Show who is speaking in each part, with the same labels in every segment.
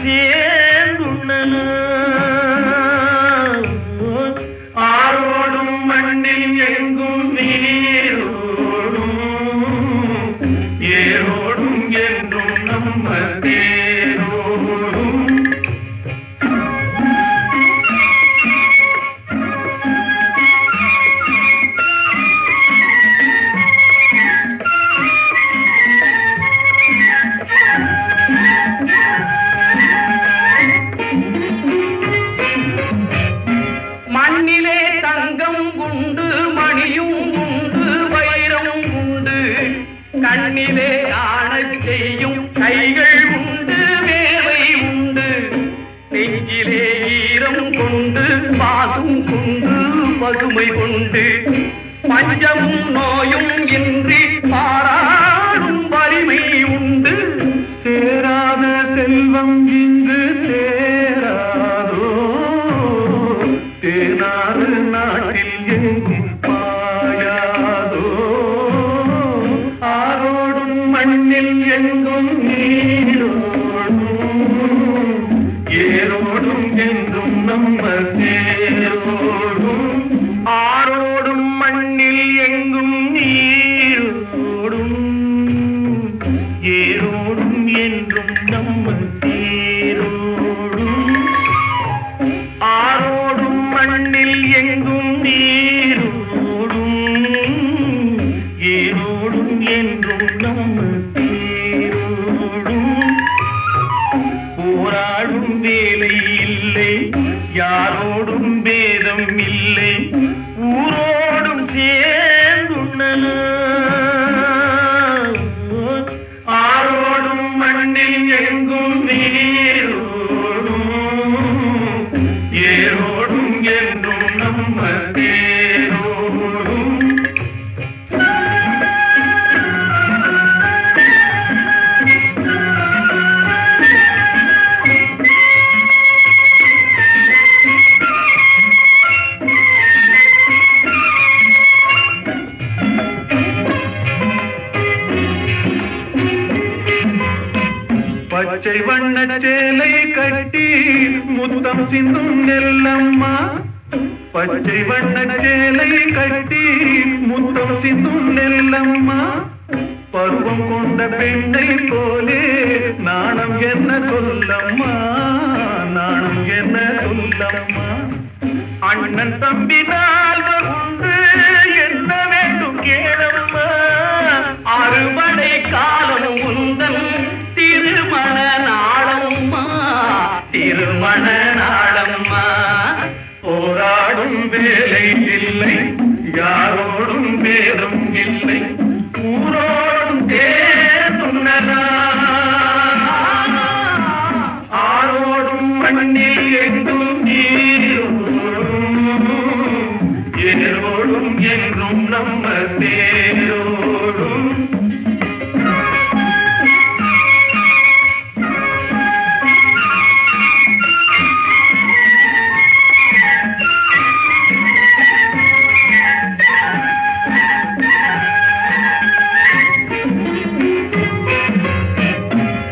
Speaker 1: சேர்ந்துள்ளன ஆரோடும் மண்ணில் எங்கும் நீரோடும் ஏரோடும் என்றும் நம்ம தேரோடும் மண்ணிலே தங்கம் உண்டு மணியும் உண்டு வைரம் உண்டு கண்ணிலே ஆணச் செய்யும் கைகள் உண்டு வேலை உண்டு நெஞ்சிலே ஈரம் கொண்டு பாசும் கொண்டு பசுமை கொண்டு பஞ்சமும் நோயும் இன்றி பாராடும் வலிமை உண்டு சேராத செல்வம் இங்கு சேராதோ தேனாறு நாட்டில் எங்கும் பாயாதோ ஆரோடும் மண்ணில் எங்கும் நீரோடும் ஏரோடும் என்றும் நம்ம தேரோடும் ஆரோடும் மண்ணில் எங்கும் நீரோடும் ஏரோடும் என்றும் நம்ம தேரோடும் ஆரோடும் மண்ணில் எங்கும் நீரோடும் ஏரோடும் என்றும் நம்ம தேரோடும் போராடும் வேலை இல்லை யாரோடும் பேதம் இல்லை ஊரோடும் சேர்ந்துள்ளன ஆரோடும் மண்ணில் எங்கும் நீரோடும் ஏரோடும் என்றும் நம்ம தேரோடும் பச்சை வண்ண சேலை கட்டி முத்தம் சிந்தும் நெல்லம்மா பச்சை வண்ண சேலை கட்டி முத்தம் சிந்தும் நெல்லம்மா பருவம் கொண்ட பெண்ணை போலே நாணம் என்ன சொல்லம்மா நாணம் என்ன சொல்லம்மா அண்ணன் தம்பி நால்வர் உண்டு என்ன வேண்டும் கேளம்மா அறுவடை காலம் உந்தன் திருமண நாளம்மா திருமண நாளம்மா போராடும் வேலை இல்லை யாரோடும் பேரும் இல்லை ஊரோடும் தேர்ந்துள்ளனா ஆரோடும் மண்ணில் எங்கும் நீரோடும் ஏரோடும் என்றும் நம்ம தேரோடும்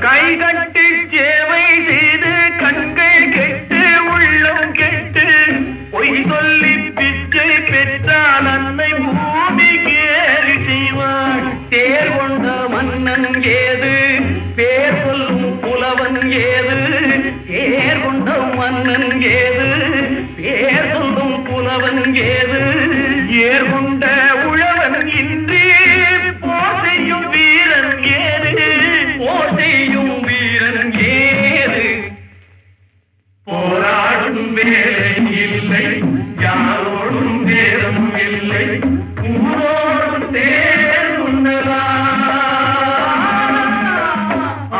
Speaker 1: கைகட்டி சேவை செய்து கண்கள் கெட்டு உள்ளம் கெட்டு பொய் சொல்லி பிச்சை பெற்றால் அன்னை பூமி கேரி செய்வாள் தேர் கொண்ட மன்னன் ஏது பேர் சொல்லும் புலவன் ஏது தேர் கொண்ட மன்னன் ஏது பேர் சொல்லும் புலவன் ஏது ஏர் கொண்ட உழவன் இன்றி போர் செய்யும் வீரன் ஏது போர் செய்யும் வீரன் ஏது போராடும் வேலை இல்லை யாரோடும் பேரும் இல்லை ஊரோடும் தேர்ந்துள்ளதா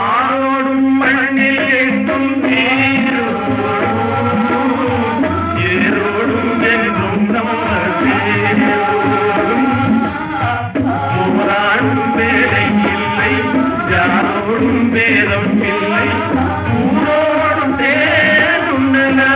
Speaker 1: ஆரோடும் மண்ணில் எங்கும் நீரோடும் ஏரோடும் என்றும் நம்ம தேரோடும் போராடும் வேலை இல்லை யாரோடும் பேரும் இல்லை ஊரோடும் தேர்ந்துள்ளதா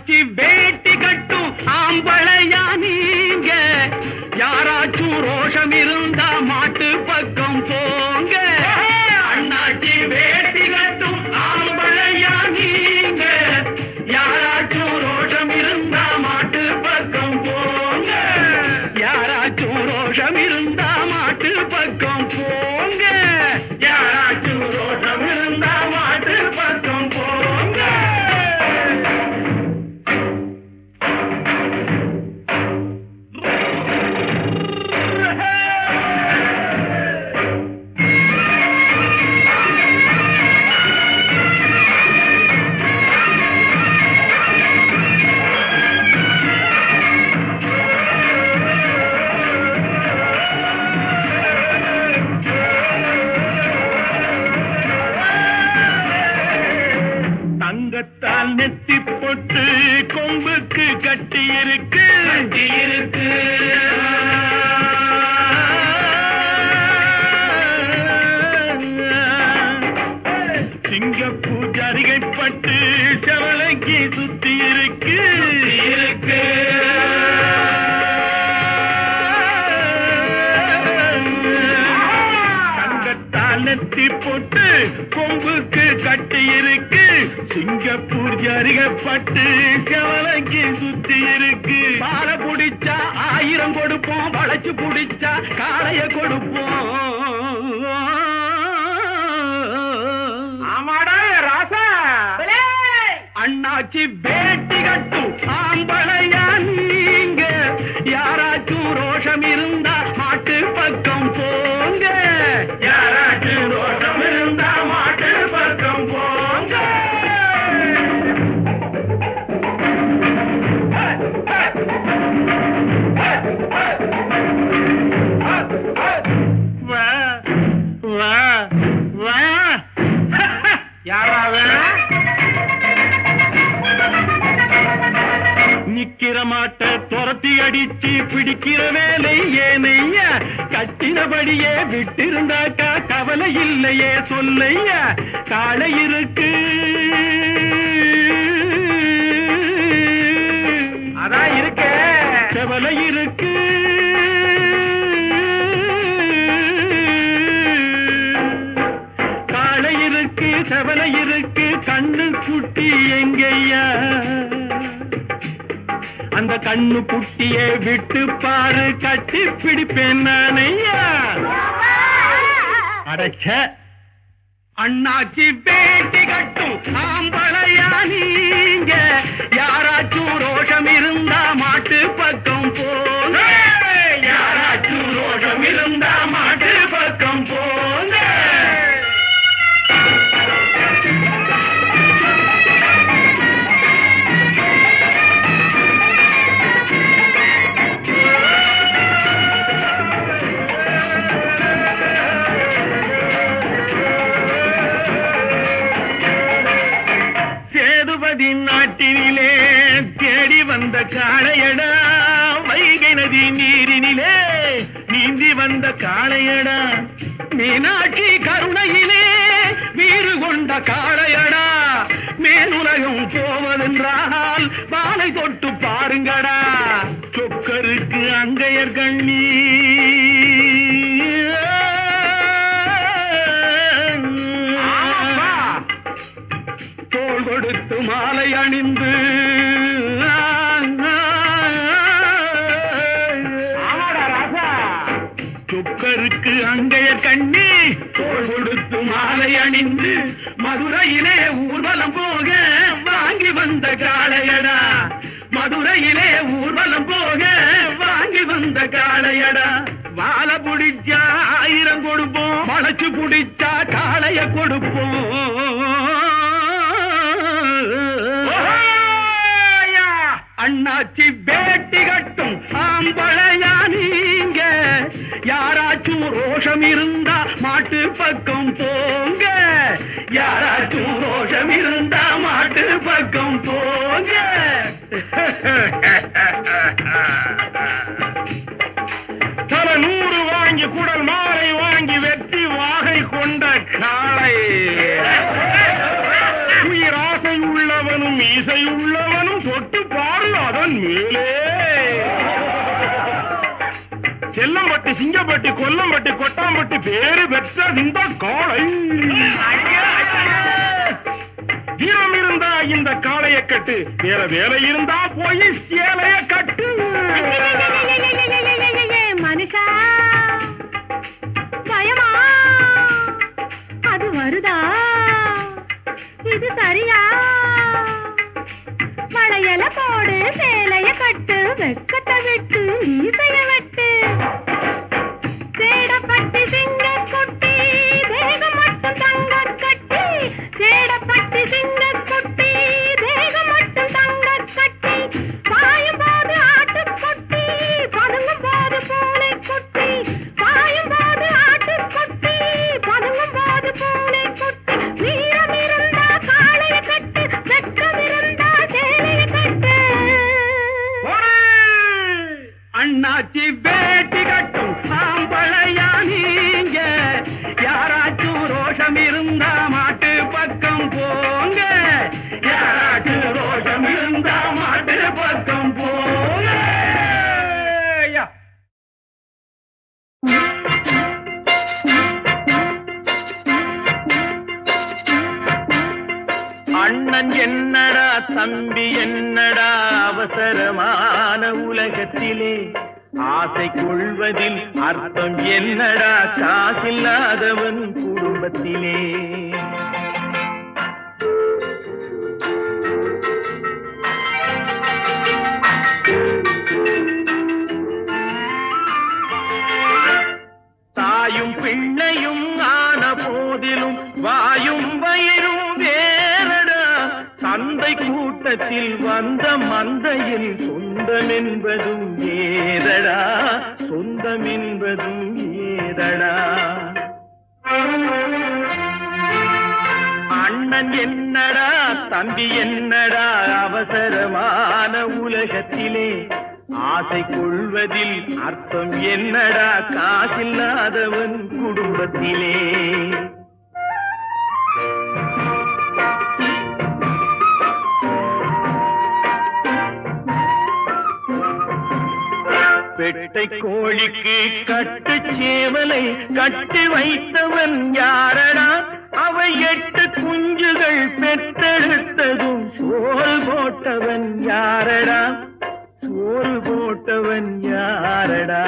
Speaker 2: அண்ணாச்சி வேட்டி கட்டும் ஆம்பளையா நீங்க, யாராச்சும் ரோஷம் இருந்தா மாட்டு பக்கம் போங்க. அண்ணாச்சி வேட்டி கட்டும் ஆம்பளையா நீங்க, யாராச்சும் ரோஷம் இருந்தா மாட்டு பக்கம் போங்க. யாராச்சும் ரோஷம் இருந்தா மாட்டு பக்கம் போங்க. யாராச்சும் ரோஷம் இருந்தா மாட்டு பக்கம் போங்க. தங்கத்தால் நெத்தி போட்டு கொம்புக்கு கட்டி இருக்கு. சிங்கப்பூர் ஜரிகைப்பட்டு செவலைக்கு சுத்தி இருக்கு. தங்கத்தால் நெத்தி போட்டு கொம்புக்கு கட்டி இருக்கு. சிங்கப்பூர் ஜரிகைப்பட்டு செவலைக்கு சுத்தி இருக்கு. பால குடிச்சா 1000 கொடுப்போம், வளைச்சு குடிச்சா காளைய கொடுப்போம். ஆமாடா ராசா. அண்ணாச்சி வேட்டி கட்டும் ஆம்பளையா நீங்க, யாராச்சும் ரோஷம் இருந்தா மாட்டு பக்கம் போங்க. யாராச்சும் ரோஷம் இருந்தா மாட்டு பக்கம் போங்க. நிக்கிற மாட்ட துரத்தி அடிச்சு பிடிக்கிற வேலை ஏனையா, கட்டினபடியே விட்டிருந்தாக்கா கவலை இல்லையே சொல்லையா. காளை இருக்கு அதான் இருக்க, செவலை இருக்கு. காளை இருக்கு, செவலை இருக்கு, கண்ணு குட்டி எங்கய்யா? அந்த கண்ணு குட்டியை விட்டு பாரு, கட்டி பிடிப்பேன் நானையா. அடைச்ச அண்ணாச்சி வேட்டி கட்டும் ஆம்பளையா நீங்க, யாராச்சும் ரோஷம் இருந்தா மாட்டு பக்கம் போங்க. யாராச்சும் ரோஷம் இருந்தா மாட்டு பக்கம் போங்க. நாட்டினிலே தேடி வந்த காளையடா, வைகை நதி நீரினிலே நீந்தி வந்த காளையடா, மீனாட்சி கருணையிலே வீறு கொண்ட காளையடா. மேலுலகம் போவதென்றால் வாளை தொட்டு பாருங்கடா. சொக்கருக்கு அங்கையர் கண்ணி தோள் கொடுத்து மாலை அணிந்து சொக்கருக்கு அங்கையர் கண்ணி தோள் கொடுத்து மாலை அணிந்து மதுரையிலே ஊர்வலம் போக வாங்கி வந்த காளையடா. மதுரையிலே ஊர்வலம் போக வாங்கி வந்த காளையடா. வாழை புடிச்சா 1000 கொடுப்போம், வளைச்சு புடிச்சா காளைய கொடுப்போம். அண்ணாச்சி வேட்டி கட்டும் ஆம்பளையா நீங்க, யாராச்சும் ரோஷம் இருந்தா மாட்டு பக்கம் போங்க. யாராச்சும் ரோஷம் இருந்தா மாட்டு பக்கம் போங்க. தல 100 வாங்கி குடல் மாலை வாங்கி வெட்டி வாகை கொண்ட காளை. உயிராசை உள்ளவனும் இசை உள்ளவனும் தொட்டு மேலே. செல்லம்பட்டி, சிங்கப்பட்டி, கொல்லம்பட்டி, கொட்டாம்பட்டி பேரு பெற்ற இந்த காளை. வீரம் இருந்தா இந்த காளைய கட்டு, வேற வேலை இருந்தா போய் சேலைய கட்டு.
Speaker 3: மனுஷா பயமா அது வருதா, இது சரியா? வளையல போடு, சேலைய கட்டு, வெக்கத்தை விட்டு ஈசைய வெட்டு. சேடப்பட்டி சிங்க குட்டி, தேகம் மட்டும் தங்க கட்டி. சேடப்பட்டி சிங்க குட்டி, தேகம் மட்டும் தங்க கட்டி. பாயும் போது ஆட்டு குட்டி, பதுங்கும் போது பூனை குட்டி. பாயும் போது ஆட்டு குட்டி, பதுங்கும் போது பூனை குட்டி. வீரம் இருந்தா காளைய கட்டு, வெட்கம் இருந்தா சேலைய கட்டு.
Speaker 1: அண்ணாச்சி வேட்டி கட்டும் சாம்பளையா நீங்க, யாராச்சும் ரோஷம் இருந்தா மாட்டு பக்கம் போங்க. யாராச்சும் ரோஷம் இருந்தா மாட்டு பக்கம் போங்க. அண்ணன் என்னடா, தம்பி என்னடா, அவசரமான உலகத்திலே ஆசை கொள்வதில் அர்த்தம் என்னடா, காசில்லாதவன் குடும்பத்திலே. தாயும் பிள்ளையும் ஆன போதிலும் வாயும் வயிறும் வேறடா. சந்தை கூட்டத்தில் வந்த மந்தையில் சொந்தம் என்பதும் ஏதடா, சொந்தம் என்பதும் ஏதடா. அண்ணன் என்னடா, தம்பி என்னடா, அவசரமான உலகத்திலே ஆசை கொள்வதில் அர்த்தம் என்னடா, காசில்லாதவன் குடும்பத்திலே. பெட்டை கோழிக்கு கட்டு சேவலை கட்டி வைத்தவன் யாரடா, அவை 8 குஞ்சுகள் பெற்றெடுத்ததும் சோறு போட்டவன் யாரடா, சோறு போட்டவன் யாரடா.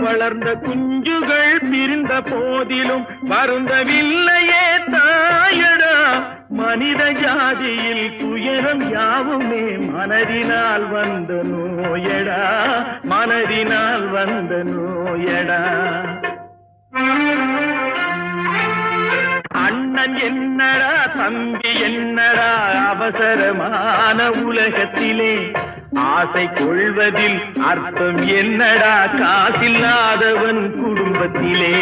Speaker 1: வளர்ந்த குஞ்சுகள் பிரிந்த போதிலும் வருந்தவில்லையே தாயடா. மனித ஜாதியில் துயரம் யாவுமே மனதினால் வந்த நோயடா, மனதினால் வந்த நோயடா. அண்ணன் என்னடா, தம்பி என்னடா, அவசரமான உலகத்திலே ஆசை கொள்வதில் அர்த்தம் என்னடா, காசில்லாதவன் குடும்பத்திலே.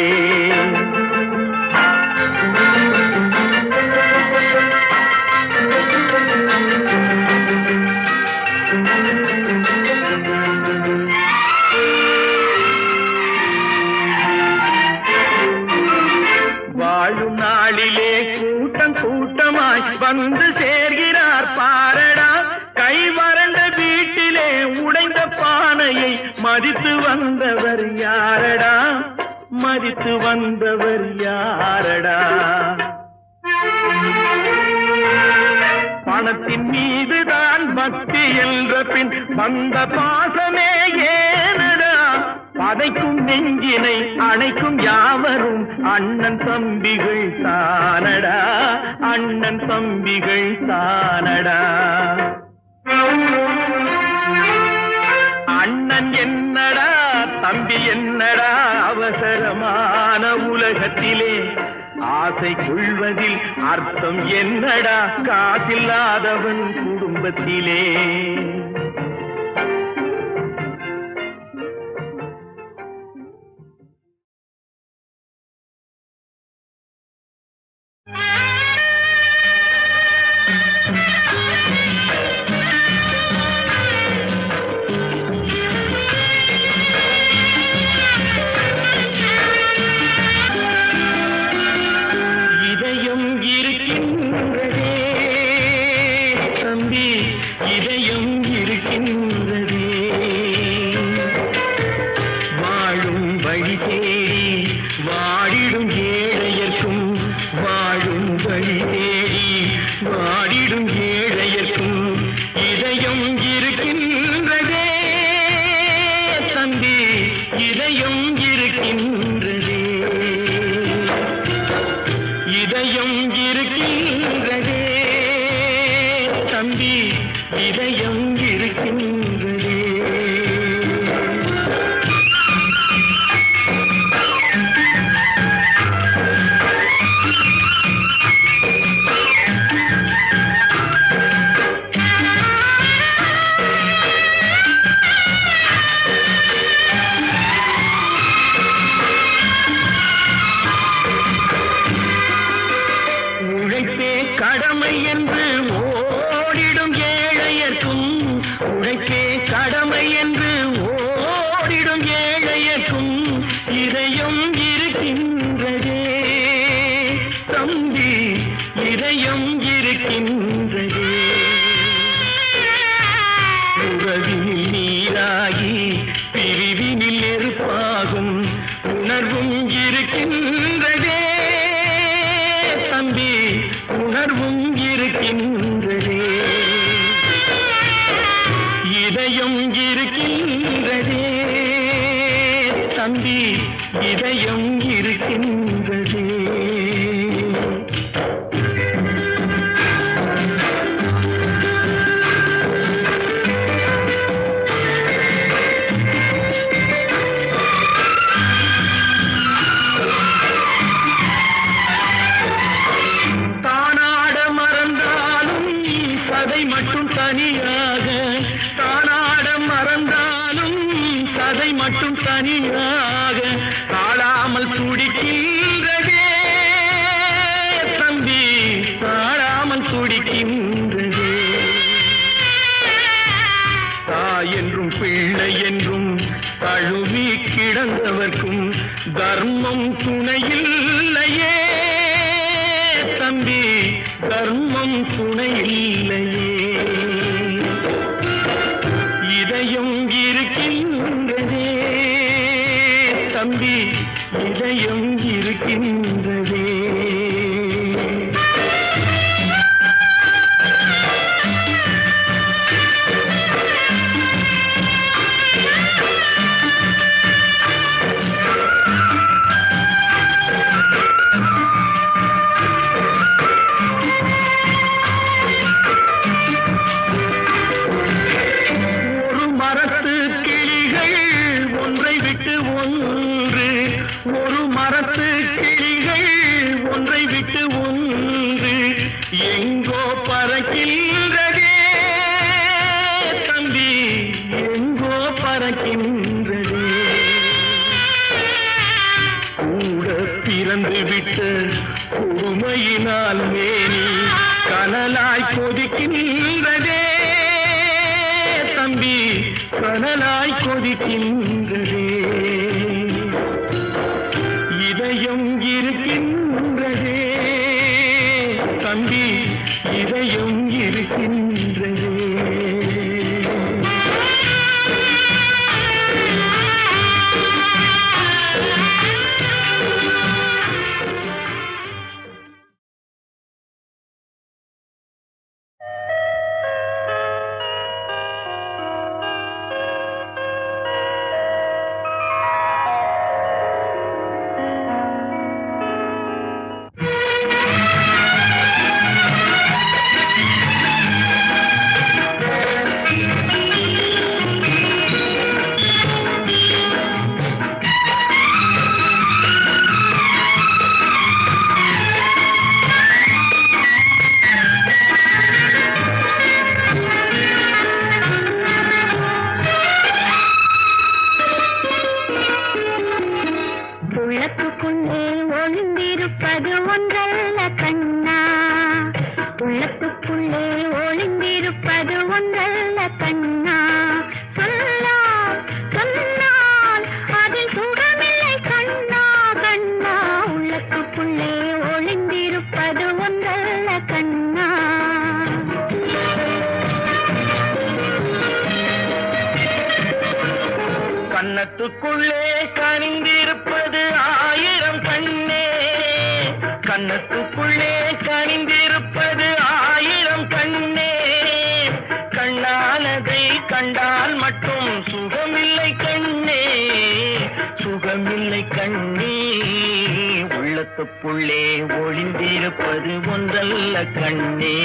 Speaker 1: வாழும் நாளிலே கூட்டம் கூட்டமாய் வந்து சேர்கிறார் பாரடா. கை வறண்ட வீட்டிலே உடைந்த பானையை மதித்து வந்தவர் யாரடா, மதித்து வந்தவர் யாரடா. பணத்தின் மீதுதான் பக்தி என்ற பின் வந்த பாசமே ஏனடா. பதைக்கும் நெஞ்சினை அணைக்கும் யாவரும் அண்ணன் தம்பிகள் தானடா, அண்ணன் தம்பிகள் தானடா. அண்ணன் என்னடா, தம்பி என்னடா, அவசரமான உலகத்திலே ஆசை கொள்வதில் அர்த்தம் என்னடா, காசில்லாதவன் குடும்பத்திலே. இதயம் இருக்கின்றதே இதயம் இருக்கின்றதே வாழும் வழி தேடி வாடிடும் ஏழையர்க்கும் வாழும் வழி தேடி வாடிடும் ஏழையர்க்கும் இதயம் இருக்கின்றதே தம்பி இதயம் இருக்கின்றதே இதயம் இருக்கின்றதே தம்பி இதயம் இருக்கின்றதே உழைப்பே கடமை என்று ஓடிடும் ஏழையர்க்கும் உழைப்பே கடமை என்று ஓடிடும் ஏழையர்க்கும் இதயம் இருக்கின்றதே தம்பி இதயம் இருக்கின்றதே உறவினில் நீராகி பிரிவினில் நெருப்பாகும் உணர்வும் இருக்கின்றதே தம்பி உணர்வும் இருக்கின்றதே இதயம் இருக்கின்றதே தம்பி இதயம் இருக்கின்றதே தானாட மறந்தாலும் சதை மட்டும் தனியாக தானாட மறந்தாலும் சதை மட்டும் தனியாக தாழாமல் துடிக்கின்றதே தம்பி தாழாமல் துடிக்கின்றதே தாய் என்றும் பிள்ளை என்றும் தழுவி கிடந்தவர்க்கும் தர்மம் துணையில்லையே தம்பி தர்மம் துணையில்லையே இதயம் இருக்கின்றதே தம்பி இதயம் இருக்கின்றதே ஒரு மரத்து கிளிகள் ஒன்றை விட்டு ஒன்று ஒரு மரத்து கிளிகள் ஒன்றை விட்டு ஒன்று எங்கோ பறக்கின்றதே தம்பி எங்கோ பறக்கின்றதே கூட பிறந்து விட்ட கொடுமையினால் மேனி கனலாய் கொதிக்கின்றதே தம்பி கனலாய் கொதிக்கின்றதே இதயம் இருக்கின்றதே தம்பி இதயம் இருக்கின்றதே
Speaker 3: உள்ளத்துக்குள்ளே ஒளிந்திருப்பது ஒன்றல்ல கண்ணா உள்ளத்துக்குள்ளே ஒளிந்திருப்பது ஒன்றல்ல கண்ணா சொல்லால் சொன்னால் அதில் சுகமில்லை கண்ணா கண்ணா உள்ளத்துக்குள்ளே ஒளிந்திருப்பது ஒன்றல்ல கண்ணா
Speaker 1: கன்னத்துக்குள்ளே கனிந்திருப்பது 1000 கண்ணே, கன்னத்துக்குள்ளே கனிந்திருப்பது 1000 கண்ணே. கண்ணானதை கண்டால் மட்டும் சுகமில்லை கண்ணே, சுகமில்லை கண்ணே. உள்ளத்துக்குள்ளே ஒளிந்திருப்பது ஒன்றல்ல கண்ணே,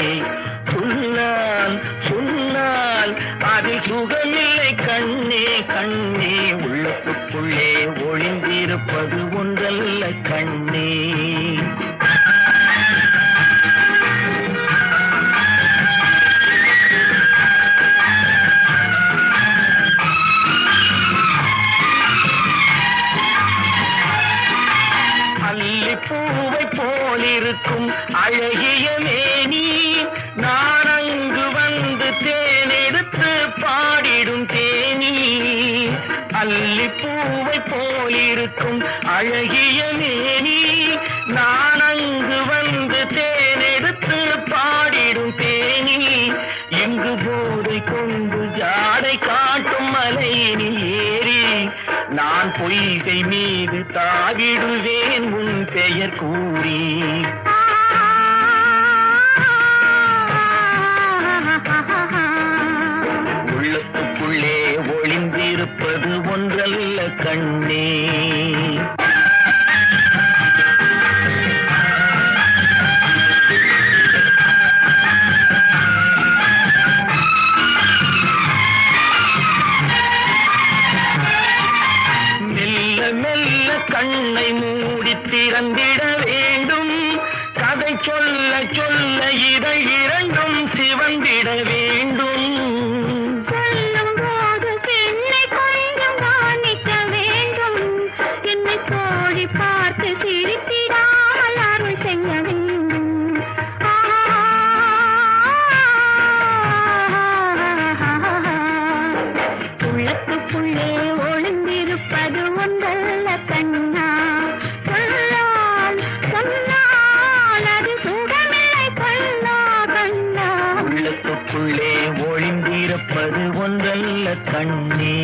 Speaker 1: சொன்னால் சொன்னால் அது சுகமில்லை கண்ணே கண்ணே. உள்ளத்துக்குள்ளே ஒளிந்திருப்பது ஒன்றல்ல கண்ணே. பூவை போலிருக்கும் அழகிய மேனி, நான் அங்கு வந்து தேனெடுத்து பாடிடும் தேனி. அல்லி பூவை போலிருக்கும் அழகிய மேனி, நான் அங்கு வந்து தேனெடுத்து பாடிடும் தேனி. எங்கு போதை கொண்டு ஜாடை காட்டும் மலையினில் ஏறி நான் பொய்கை மீது தாவிடுவேன் உன் பெயர் கூறி. உள்ளத்துக்குள்ளே ஒளிந்திருப்பது ஒன்றல்ல கண்ணே. கண்ணை மூடி திறந்திட வேண்டும், கதை சொல்ல சொல்ல இதை இரண்டும் சிவந்திட வேண்டும்.
Speaker 3: சொல்லும் போது பெண்ணை கொஞ்சம் கவனிக்க வேண்டும், என்னை கோழி பார்த்து சிரித்திடாமல் அருள் செய்ய வேண்டும். உள்ளத்துக்குள்ளே ஒளிந்திருப்பது ஒன்றல்ல கண்ணா, சொன்னால் சொன்னால் அது சுகமில்லை கண்ணா கண்ணா.
Speaker 1: உள்ளத்துக்குள்ளே ஒளிந்திருப்பது ஒன்றல்ல கண்ணே.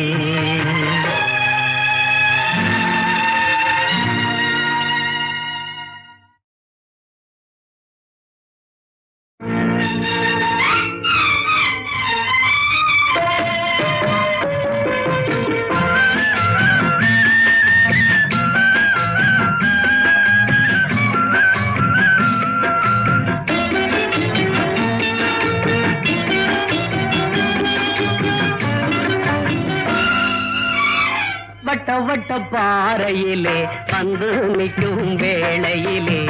Speaker 1: வட்ட வட்ட பாறையிலே வந்து நிற்கும் வேளையிலே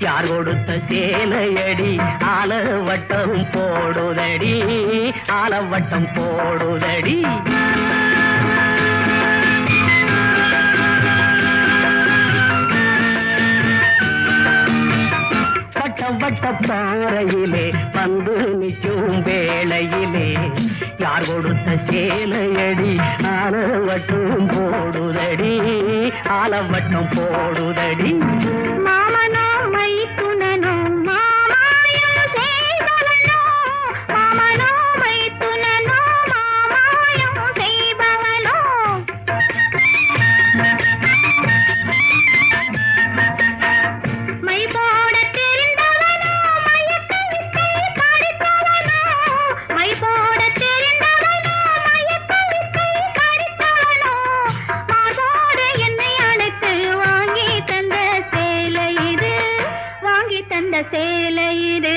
Speaker 1: யார் கொடுத்த சேலையடி ஆலவட்டம் போடுதடி, ஆலவட்டம் போடுதடி. வட்ட வட்ட பாறையிலே வந்து நிற்கும் வேளையிலே யார் கொடுத்த சேலையடி ஆலவட்டம் போடுதடி, ஆலவட்டம் போடுதடி.
Speaker 3: மாமனோ மைத்துனனோ மாமாயம் செய்பவனோ, மாமனோ மைத்துனனோ மாமாயம் செய்பவனோ. மை போட தெரிந்தவனோ மயக்க வித்தை படித்தவனோ, மை போட தெரிந்தவனோ மயக்க வித்தை படித்தவனோ. மாதோடு என்னை அழைத்து வாங்கி தந்த சேலை இது, வாங்கி தந்த சேலை இது.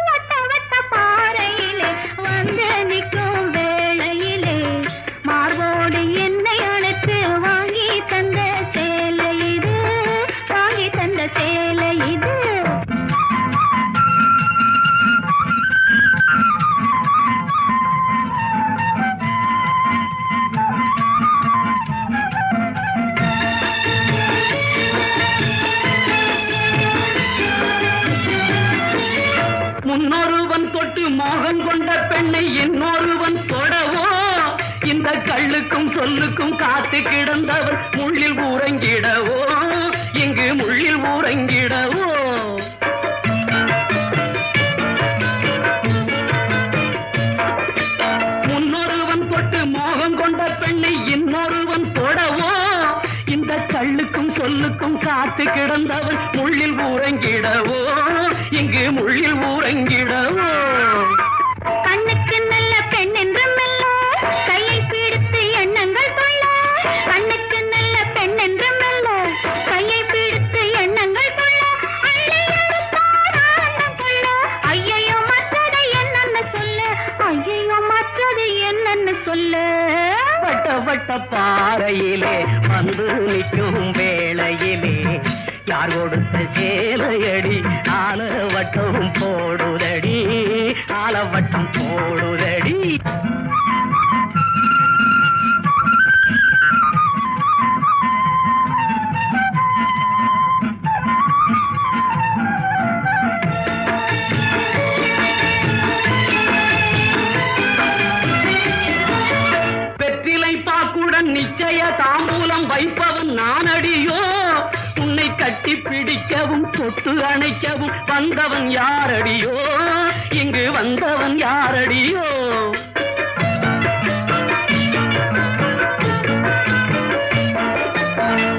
Speaker 3: வட்ட வட்ட பாறையிலே வந்து நிற்கும் வேளையிலே மார்போடு என்னை அழைத்து வாங்கி தந்த சேலை இது, வாங்கி தந்த சேலை இது.
Speaker 1: முன்னொருவன் தொட்டு மோகம் கொண்ட பெண்ணை இன்னொருவன் தொடவோ, இந்த கள்ளுக்கும் சொல்லுக்கும் காத்து கிடந்தவர் முள்ளில் ஊரங்கிடவோ, இங்கு முள்ளில் ஊரங்கிடவோ. முன்னொருவன் தொட்டு மோகம் கொண்ட பெண்ணை இன்னொருவன் காத்து கிடந்தவன் முள்ளில் ஊரங்கிடவோ இங்கு முள்ளில் ஊரங்கிடவோ
Speaker 3: கண்ணுக்கு நல்ல பெண் என்று மெல்ல கையை பிடித்து எண்ணங்கள் சொல்ல கண்ணுக்கு நல்ல பெண் என்று மெல்ல கையை பிடித்து எண்ணங்கள் சொல்ல ஐயையோ மற்றது என்னன்னு சொல்ல ஐயையோ மற்றது என்னன்னு சொல்ல
Speaker 1: வட்ட வட்ட பாறையிலே வந்து நிற்கும் வேளையிலே யார் கொடுத்த சேலையடி ஆலவட்டம் போடுதடி ஆலவட்டம் போடுதடி வெற்றிலை பாக்குடன் நிச்சய தாம்பூலம் வைப்பவன் நானடியோ உன்னை கட்டி பிடிக்கவும் தொட்டு அணைக்கவும் வந்தவன் யாரடியோ இங்கு வந்தவன் யாரடியோ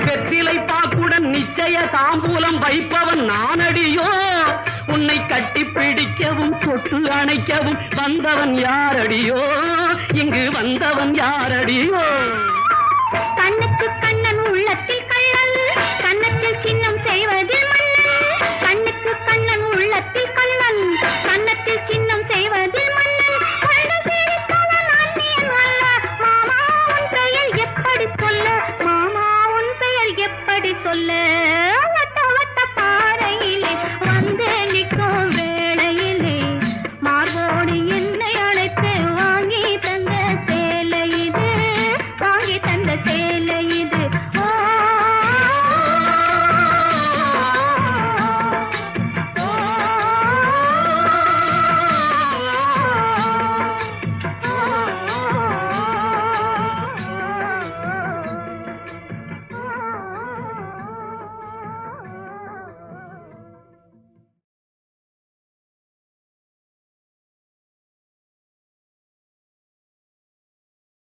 Speaker 1: வெற்றிலை பாக்குடன் நிச்சய தாம்பூலம் வைப்பவன் நானடியோ உன்னை கட்டி பிடிக்கவும் தொட்டு அணைக்கவும் வந்தவன் யாரடியோ இங்கு வந்தவன் யாரடியோ
Speaker 3: கண்ணுக்கு கண்ணன் உள்ளத்தில் கள்ளல் கண்ணத்தில் சின்னம் செய்வதில் மன்னன் கண்ணுக்கு கண்ணன் உள்ளத்தில் கள்ளன்